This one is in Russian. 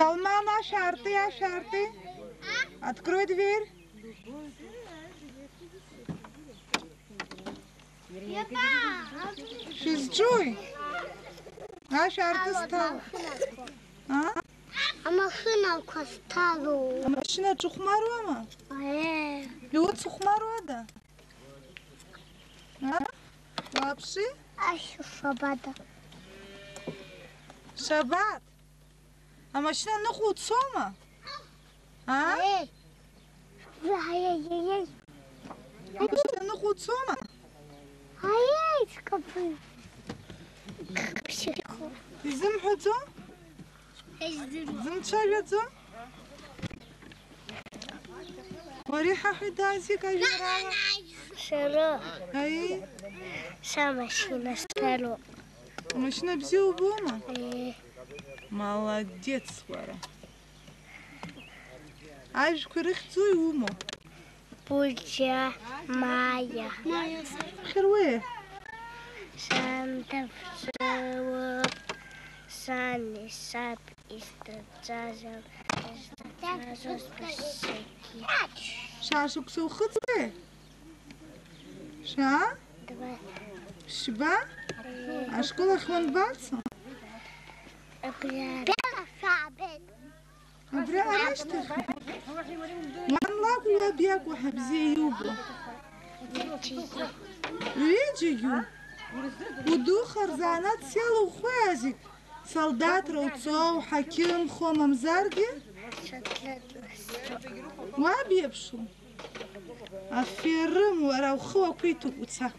Салмана, шарты, шарты. Открой дверь. Шизджуй. Шарты стал. А машина стала. А машина чухмаруама? Лед сухмаруда. Лапши? Еще шабата. Шаббат. А машина нахуд сома? Машина нахуд сома? скопы. Bizim hudu? Bizim çayladı? وريحة حدازي كجرالة. شرو. أي. Машина стала. Машина бзю бума? Молодец, Вара. Аж курихцуй уму. Пульча Майя. Херуэ. Санта всего. Сани сап источазал. Источазал спасеки. Шашук сухыцбе. Ша? Два. Шба? А школа хванбаца? Бела шабен. Абра араштах. Ман лагу лабьяку хабзи юбу. Виджию. Уду харзанат сел ухвазик. Солдат роуцов, хаким, хомам зарги. Вабьепшу. Аферым вара ухва куйту уца.